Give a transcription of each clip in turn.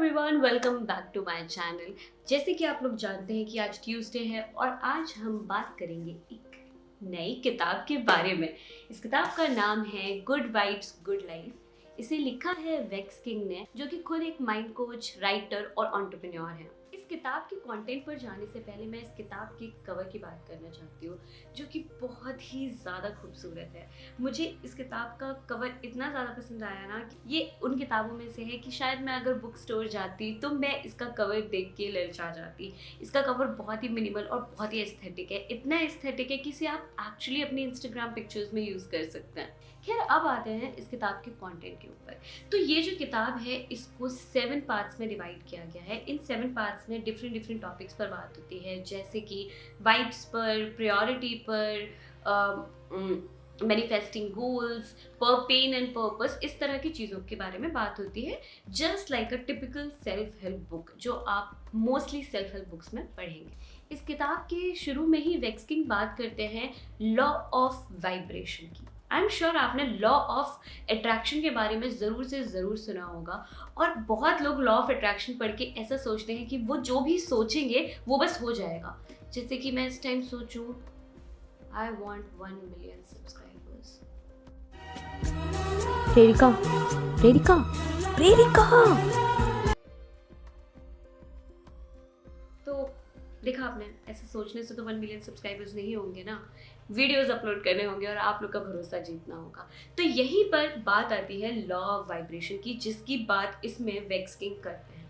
Everyone, welcome back to my channel. जैसे कि आप लोग जानते हैं कि आज ट्यूसडे है और आज हम बात करेंगे एक नई किताब के बारे में। इस किताब का नाम है गुड वाइब्स गुड लाइफ। इसे लिखा है वेक्स किंग ने, जो कि खुद एक माइंड कोच, राइटर और एंटरप्रेन्योर है। इस किताब के कंटेंट पर जाने से पहले मैं इस किताब के कवर की बात करना चाहती हूँ, जो कि बहुत ही ज़्यादा खूबसूरत है। मुझे इस किताब का कवर इतना ज़्यादा पसंद आया ना कि ये उन किताबों में से है कि शायद मैं अगर बुक स्टोर जाती तो मैं इसका कवर देख के ललचा जाती। इसका कवर बहुत ही मिनिमल और बहुत ही एस्थेटिक है। इतना एस्थेटिक है कि इसे आप एक्चुअली अपनी इंस्टाग्राम पिक्चर्स में यूज़ कर सकते हैं। खैर, अब आते हैं इस किताब के कंटेंट के ऊपर। तो ये जो किताब है इसको 7 पार्ट्स में डिवाइड किया गया है। इन 7 पार्ट्स में डिफरेंट टॉपिक्स पर बात होती है, जैसे कि वाइब्स पर, प्रायोरिटी पर, मैनिफेस्टिंग गोल्स पर, पेन एंड पर्पस, इस तरह की चीज़ों के बारे में बात होती है। Just like a typical self help book जो आप मोस्टली सेल्फ हेल्प बुक्स में पढ़ेंगे। इस किताब के शुरू में ही वेक्स किंग बात करते हैं लॉ ऑफ वाइब्रेशन की। आई एम श्योर आपने लॉ ऑफ अट्रैक्शन के बारे में ज़रूर से ज़रूर सुना होगा, और बहुत लोग लॉ ऑफ अट्रैक्शन पढ़ के ऐसा सोचते हैं कि वो जो भी सोचेंगे वो बस हो जाएगा। जैसे कि मैं इस टाइम सोचूं आई वॉन्ट 1 मिलियन सब्सक्राइबर्स। प्रेरिका प्रेरिका प्रेरिका। तो देखा आपने, ऐसे सोचने से तो 1 मिलियन सब्सक्राइबर्स नहीं होंगे ना, वीडियोस अपलोड करने होंगे और आप लोग का भरोसा जीतना होगा। तो यहीं पर बात आती है लॉ ऑफ वाइब्रेशन की, जिसकी बात इसमें वेक्स किंग करते हैं।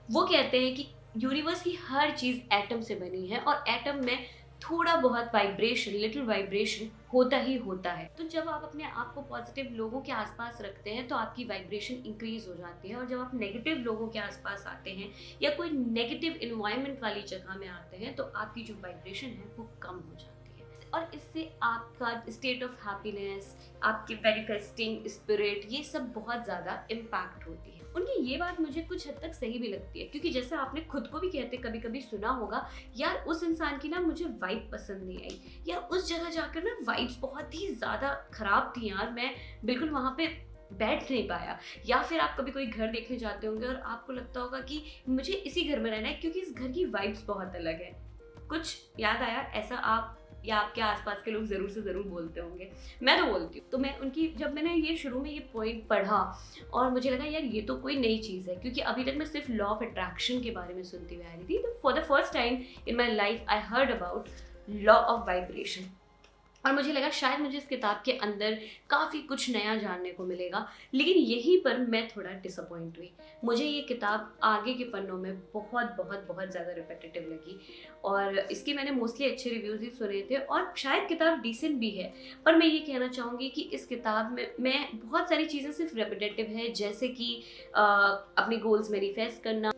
वो कहते हैं कि यूनिवर्स की हर चीज़ एटम से बनी है और एटम में थोड़ा बहुत वाइब्रेशन, लिटिल वाइब्रेशन होता ही होता है। तो जब आप अपने आप को पॉजिटिव लोगों के आसपास रखते हैं तो आपकी वाइब्रेशन इंक्रीज हो जाती है, और जब आप नेगेटिव लोगों के आसपास आते हैं या कोई नेगेटिव इन्वायरमेंट वाली जगह में आते हैं तो आपकी जो वाइब्रेशन है वो कम हो जाती है, और इससे आपका स्टेट ऑफ हैप्पीनेस, आपकी मैनिफेस्टिंग स्पिरिट, ये सब बहुत ज़्यादा इम्पैक्ट होती है। उनकी ये बात मुझे कुछ हद तक सही भी लगती है, क्योंकि जैसे आपने खुद को भी कहते कभी कभी सुना होगा, यार उस इंसान की ना मुझे वाइब पसंद नहीं आई, या उस जगह जाकर ना वाइब्स बहुत ही ज़्यादा खराब थी यार, मैं बिल्कुल वहाँ पे बैठ नहीं पाया। या फिर आप कभी कोई घर देखने जाते होंगे और आपको लगता होगा कि मुझे इसी घर में रहना है क्योंकि इस घर की वाइब्स बहुत अलग है। कुछ याद आया ऐसा आप या आपके आसपास के लोग ज़रूर से ज़रूर बोलते होंगे, मैं तो बोलती हूँ। तो मैं उनकी, जब मैंने ये शुरू में ये पॉइंट पढ़ा और मुझे लगा यार ये तो कोई नई चीज़ है, क्योंकि अभी तक मैं सिर्फ लॉ ऑफ अट्रैक्शन के बारे में सुनती हुई आ रही थी। तो for the first time in my life I heard about law of vibration, और मुझे लगा शायद मुझे इस किताब के अंदर काफ़ी कुछ नया जानने को मिलेगा। लेकिन यहीं पर मैं थोड़ा डिसअपॉइंट हुई। मुझे ये किताब आगे के पन्नों में बहुत ज़्यादा रिपीटेटिव लगी, और इसके मैंने मोस्टली अच्छे रिव्यूज़ ही सुने थे और शायद किताब डिसेंट भी है। पर मैं ये कहना चाहूँगी कि इस किताब में बहुत सारी चीज़ें सिर्फ रिपीटेटिव है, जैसे कि अपने गोल्स मैनिफेस्ट करना,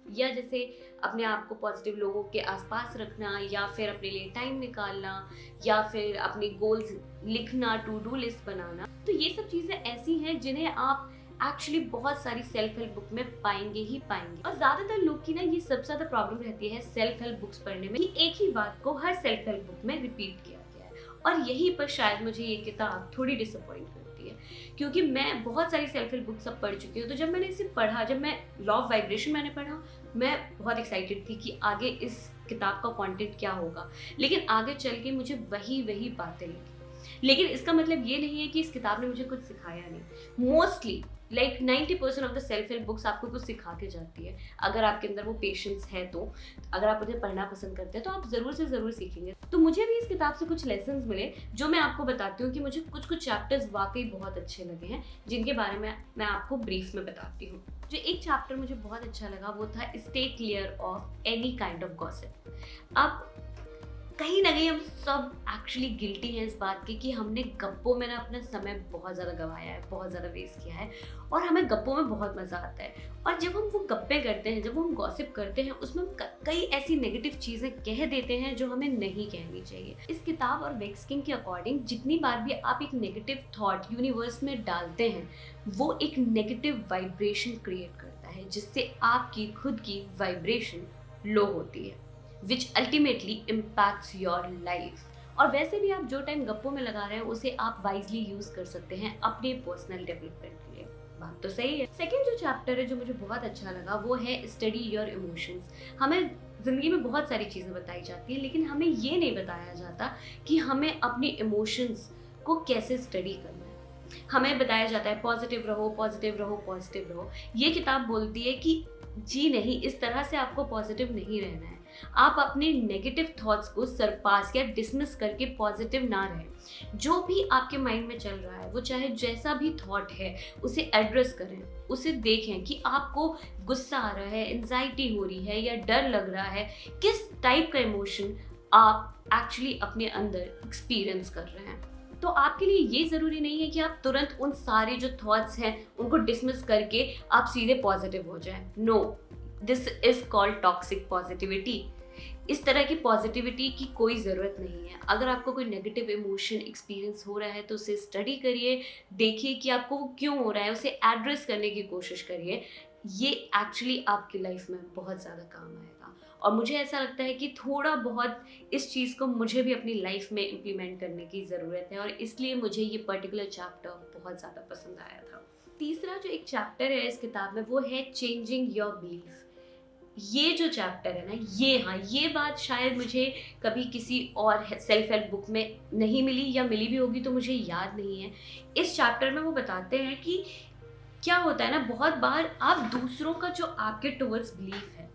या जैसे अपने आप को पॉजिटिव लोगों के आसपास रखना, या फिर अपने लिए टाइम निकालना, या फिर अपने गोल्स लिखना, टू डू लिस्ट बनाना। तो ये सब चीज़ें ऐसी हैं जिन्हें आप एक्चुअली बहुत सारी सेल्फ हेल्प बुक में पाएंगे ही पाएंगे। और ज़्यादातर लोग की ना ये सबसे ज़्यादा प्रॉब्लम रहती है सेल्फ हेल्प बुक्स पढ़ने में, कि एक ही बात को हर सेल्फ हेल्प बुक में रिपीट किया गया है। और यहीं पर शायद मुझे ये किताब थोड़ी डिसअपॉइंट करती है, क्योंकि मैं बहुत सारी सेल्फ हेल्प बुक्स अब पढ़ चुकी हूँ। तो जब मैंने इसे पढ़ा, जब मैं लॉ ऑफ वाइब्रेशन मैंने पढ़ा, मैं बहुत एक्साइटेड थी कि आगे इस किताब का कंटेंट क्या होगा, लेकिन आगे चल के मुझे वही बातें लगी। लेकिन इसका मतलब ये नहीं है कि इस किताब ने मुझे कुछ सिखाया नहीं। Mostly like 90% of the self help books आपको कुछ सिखा के जाती है, अगर आपके अंदर वो पेशेंस है तो। अगर आप उन्हें पढ़ना पसंद करते हैं तो आप ज़रूर से ज़रूर सीखेंगे। तो मुझे भी इस किताब से कुछ लेसन्स मिले, जो मैं आपको बताती हूँ कि मुझे कुछ चैप्टर्स वाकई बहुत अच्छे लगे हैं, जिनके बारे में मैं आपको ब्रीफ में बताती हूँ। जो एक चैप्टर मुझे बहुत अच्छा लगा वो था stay clear of any kind of gossip. अब कहीं ना कहीं हम सब एक्चुअली गिल्टी हैं इस बात की कि हमने गप्पों में ना अपना समय बहुत ज़्यादा गंवाया है, बहुत ज़्यादा वेस्ट किया है, और हमें गप्पों में बहुत मज़ा आता है। और जब हम वो गप्पे करते हैं, जब हम गॉसिप करते हैं, उसमें हम कई ऐसी नेगेटिव चीज़ें कह देते हैं जो हमें नहीं कहनी चाहिए। इस किताब और वेक्स किंग के अकॉर्डिंग जितनी बार भी आप एक नेगेटिव थॉट यूनिवर्स में डालते हैं, वो एक नेगेटिव वाइब्रेशन क्रिएट करता है, जिससे आपकी खुद की वाइब्रेशन लो होती है, which ultimately impacts your life। और वैसे भी आप जो टाइम गप्पों में लगा रहे हैं उसे आप वाइजली यूज़ कर सकते हैं अपने पर्सनल डेवलपमेंट के लिए। बात तो सही है। सेकंड जो चैप्टर है जो मुझे बहुत अच्छा लगा वो है स्टडी योर इमोशंस। हमें ज़िंदगी में बहुत सारी चीज़ें बताई जाती हैं लेकिन हमें ये नहीं बताया जाता कि हमें अपनी इमोशंस को कैसे स्टडी करना है। हमें बताया जाता है पॉजिटिव रहो, पॉजिटिव रहो, पॉजिटिव रहो। ये किताब बोलती है कि जी नहीं, इस तरह से आपको पॉजिटिव नहीं रहना है। आप अपने नेगेटिव थॉट्स को सरपास या डिसमिस करके पॉजिटिव ना रहें। जो भी आपके माइंड में चल रहा है वो चाहे जैसा भी थॉट है उसे एड्रेस करें, उसे देखें कि आपको गुस्सा आ रहा है, एंजाइटी हो रही है या डर लग रहा है, किस टाइप का इमोशन आप एक्चुअली अपने अंदर एक्सपीरियंस कर रहे हैं। तो आपके लिए ये ज़रूरी नहीं है कि आप तुरंत उन सारे जो थॉट्स हैं उनको डिसमिस करके आप सीधे पॉजिटिव हो जाएं। No, this is called toxic positivity. इस तरह की पॉजिटिविटी की कोई ज़रूरत नहीं है। अगर आपको कोई नेगेटिव इमोशन एक्सपीरियंस हो रहा है तो उसे स्टडी करिए, देखिए कि आपको वो क्यों हो रहा है, उसे एड्रेस करने की कोशिश करिए। ये एक्चुअली आपकी लाइफ में बहुत ज़्यादा काम आएगा और मुझे ऐसा लगता है कि थोड़ा बहुत इस चीज़ को मुझे भी अपनी लाइफ में इम्प्लीमेंट करने की ज़रूरत है और इसलिए मुझे ये पर्टिकुलर चैप्टर बहुत ज़्यादा पसंद आया था। तीसरा जो एक चैप्टर है इस किताब में वो है चेंजिंग योर बिलीफ। ये जो चैप्टर है ना, ये बात शायद मुझे कभी किसी और सेल्फ हेल्प बुक में नहीं मिली या मिली भी होगी तो मुझे याद नहीं है। इस चैप्टर में वो बताते हैं कि क्या होता है ना, बहुत बार आप दूसरों का जो आपके टुवर्ड्स बिलीफ है,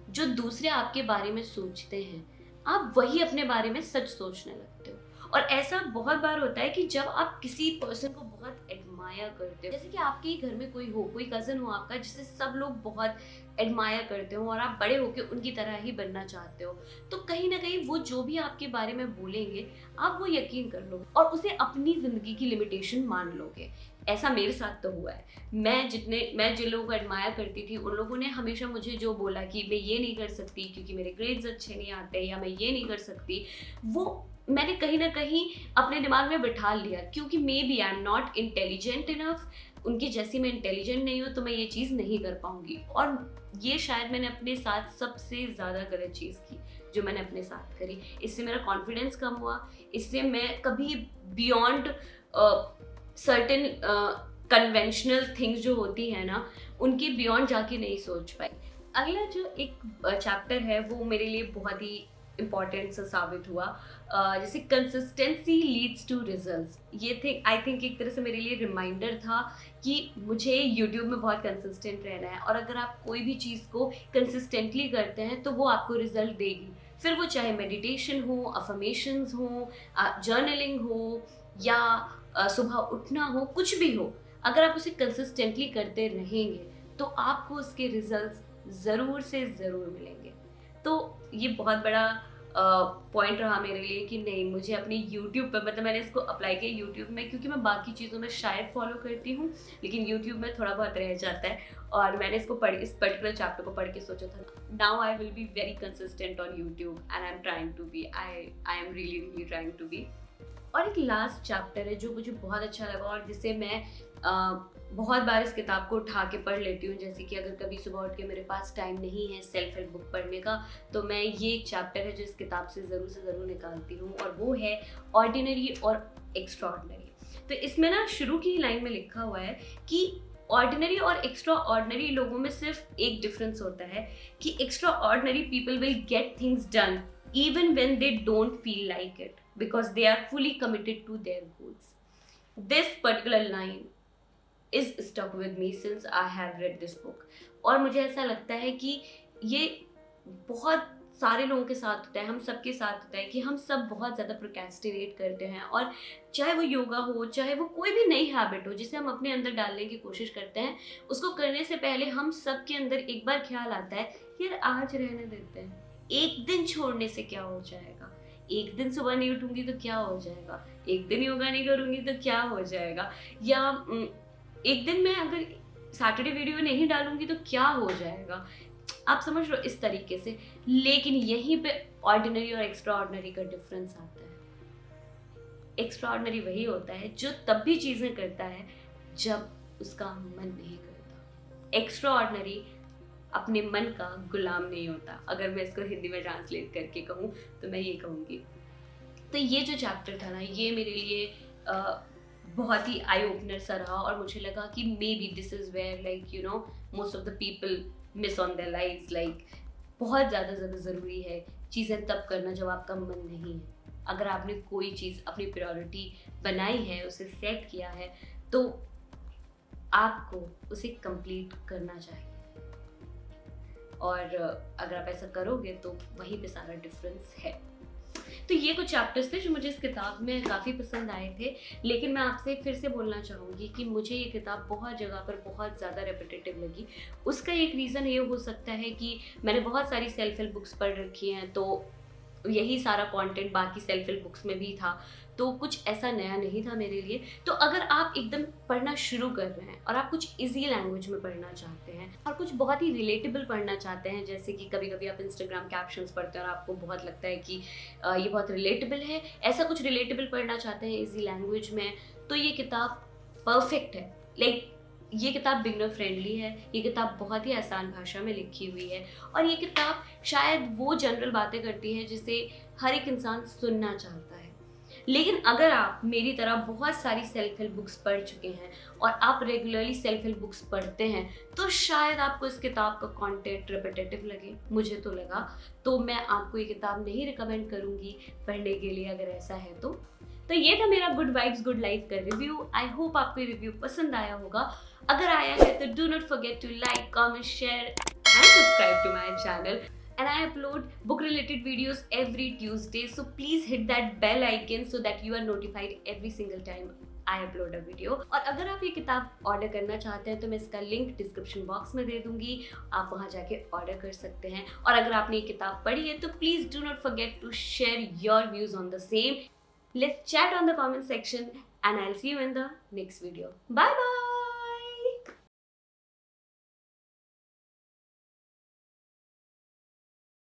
जो दूसरे आपके बारे में सोचते हैं, आप वही अपने बारे में सच सोचने लगते हो। और ऐसा बहुत बार होता है कि जब आप किसी पर्सन को बहुत एडमायर करते हो, जैसे कि आपके ही घर में कोई हो, कोई कज़न हो आपका जिसे सब लोग बहुत एडमायर करते हो और आप बड़े होके उनकी तरह ही बनना चाहते हो, तो कहीं ना कहीं वो जो भी आपके बारे में बोलेंगे आप वो यकीन कर लोगे और उसे अपनी ज़िंदगी की लिमिटेशन मान लोगे। ऐसा मेरे साथ तो हुआ है। मैं जिन लोगों को एडमायर करती थी उन लोगों ने हमेशा मुझे जो बोला कि मैं ये नहीं कर सकती क्योंकि मेरे ग्रेड्स अच्छे नहीं आते, या मैं ये नहीं कर सकती, वो मैंने कहीं ना कहीं अपने दिमाग में बिठा लिया क्योंकि maybe I am not intelligent enough, उनकी जैसी मैं इंटेलिजेंट नहीं हूँ तो मैं ये चीज़ नहीं कर पाऊंगी। और ये शायद मैंने अपने साथ सबसे ज़्यादा गलत चीज़ की जो मैंने अपने साथ करी। इससे मेरा कॉन्फिडेंस कम हुआ, इससे मैं कभी बियॉन्ड सर्टेन कन्वेंशनल थिंग्स जो होती है ना उनके बियॉन्ड जाके नहीं सोच पाई। अगला जो एक चैप्टर है वो मेरे लिए बहुत ही इम्पॉर्टेंट सा साबित हुआ, जैसे कंसिस्टेंसी लीड्स टू रिजल्ट्स। ये थे आई थिंक एक तरह से मेरे लिए रिमाइंडर था कि मुझे यूट्यूब में बहुत कंसिस्टेंट रहना है और अगर आप कोई भी चीज़ को कंसिस्टेंटली करते हैं तो वो आपको रिजल्ट देगी। फिर वो चाहे मेडिटेशन हो, अफर्मेशंस हो, जर्नलिंग हो या सुबह उठना हो, कुछ भी हो, अगर आप उसे कंसिस्टेंटली करते रहेंगे तो आपको उसके रिजल्ट्स ज़रूर से ज़रूर मिलेंगे। तो ये बहुत बड़ा पॉइंट रहा मेरे लिए कि नहीं, मुझे अपनी यूट्यूब पर, मतलब मैंने इसको अप्लाई किया यूट्यूब में, क्योंकि मैं बाकी चीज़ों में शायद फॉलो करती हूँ लेकिन यूट्यूब में थोड़ा बहुत रह जाता है। और मैंने इसको इस पर्टिकुलर चैप्टर को पढ़ के सोचा था now I will be very consistent on YouTube and I am trying to be, I am really trying to be. और एक लास्ट चैप्टर है जो मुझे बहुत अच्छा लगा और जिसे मैं बहुत बार इस किताब को उठा के पढ़ लेती हूँ। जैसे कि अगर कभी सुबह उठ के मेरे पास टाइम नहीं है सेल्फ हेल्प बुक पढ़ने का तो मैं ये एक चैप्टर है जो इस किताब से ज़रूर निकालती हूँ और वो है ऑर्डिनरी और एक्स्ट्राऑर्डिनरी। तो इसमें ना शुरू की लाइन में लिखा हुआ है कि ऑर्डिनरी और एक्स्ट्रा ऑर्डिनरी लोगों में सिर्फ एक डिफरेंस होता है कि extra ordinary people will get things done even when they don't feel like it because they are fully committed to their goals. This particular line is stuck with me since I have read this book. और मुझे ऐसा लगता है कि ये बहुत सारे लोगों के साथ होता है, हम सबके साथ होता है कि हम सब बहुत ज़्यादा प्रोक्रेस्टिनेट करते हैं। और चाहे वो योगा हो, चाहे वो कोई भी नई हैबिट हो जिसे हम अपने अंदर डालने की कोशिश करते हैं, उसको करने से पहले हम सब के अंदर एक बार ख्याल आता है यार आज रहने देते हैं, एक दिन छोड़ने से क्या हो जाएगा, एक दिन सुबह नहीं उठूंगी तो क्या हो जाएगा, एक दिन योगा नहीं करूंगी तो क्या हो जाएगा, या एक दिन मैं अगर सैटरडे वीडियो नहीं डालूंगी तो क्या हो जाएगा। आप समझ लो इस तरीके से। लेकिन यहीं पे ऑर्डिनरी और एक्स्ट्रा ऑर्डिनरी का डिफरेंस आता है। एक्स्ट्रा ऑर्डिनरी वही होता है जो तब भी चीज़ें करता है जब उसका मन नहीं करता। एक्स्ट्रा ऑर्डिनरी अपने मन का गुलाम नहीं होता। अगर मैं इसको हिंदी में ट्रांसलेट करके कहूँ तो मैं ये कहूँगी। तो ये जो चैप्टर था ना, ये मेरे लिए बहुत ही आई ओपनर सा रहा और मुझे लगा कि maybe this is where like you know most of the people miss on their lives. Like बहुत ज़्यादा ज़रूरी है चीज़ें तब करना जब आपका मन नहीं है। अगर आपने कोई चीज़ अपनी प्रायोरिटी बनाई है, उसे सेट किया है, तो आपको उसे कंप्लीट करना चाहिए। और अगर आप ऐसा करोगे तो वहीं पे सारा डिफरेंस है। तो ये कुछ चैप्टर्स थे जो मुझे इस किताब में काफ़ी पसंद आए थे, लेकिन मैं आपसे फिर से बोलना चाहूँगी कि मुझे ये किताब बहुत जगह पर बहुत ज़्यादा रेपिटेटिव लगी। उसका एक रीज़न ये हो सकता है कि मैंने बहुत सारी सेल्फ हेल्प बुक्स पढ़ रखी हैं, तो यही सारा कंटेंट बाकी सेल्फ हेल्प बुक्स में भी था, तो कुछ ऐसा नया नहीं था मेरे लिए। तो अगर आप एकदम पढ़ना शुरू कर रहे हैं और आप कुछ इजी लैंग्वेज में पढ़ना चाहते हैं और कुछ बहुत ही रिलेटेबल पढ़ना चाहते हैं, जैसे कि कभी कभी आप इंस्टाग्राम कैप्शंस पढ़ते हैं और आपको बहुत लगता है कि ये बहुत रिलेटेबल है, ऐसा कुछ रिलेटेबल पढ़ना चाहते हैं इजी लैंग्वेज में, तो ये किताब परफेक्ट है। लाइक ये किताब बिगनर फ्रेंडली है, ये किताब बहुत ही आसान भाषा में लिखी हुई है और ये किताब शायद वो जनरल बातें करती है जिसे हर एक इंसान सुनना चाहता है। लेकिन अगर आप मेरी तरह बहुत सारी सेल्फ हेल्प बुक्स पढ़ चुके हैं और आप रेगुलरली सेल्फ हेल्प बुक्स पढ़ते हैं, तो शायद आपको इस किताब का कंटेंट रिपीटेटिव लगे, मुझे तो लगा। तो मैं आपको ये किताब नहीं रिकमेंड करूँगी पढ़ने के लिए अगर ऐसा है तो ये था मेरा गुड वाइब्स गुड लाइफ का रिव्यू। आई होप आपको ये रिव्यू पसंद आया होगा। अगर आया है तो do not forget to like, comment, share and subscribe to my channel. And I upload book related videos every Tuesday, so please hit that bell icon so that you are notified every single time I upload a video. और अगर आप ये किताब order करना चाहते हैं तो मैं इसका लिंक डिस्क्रिप्शन बॉक्स में दे दूंगी, आप वहाँ जाके ऑर्डर कर सकते हैं। और अगर आपने ये किताब पढ़ी है तो please do not forget to share your views on the same. Let's chat on the comment section and I'll see you in the next video. Bye bye.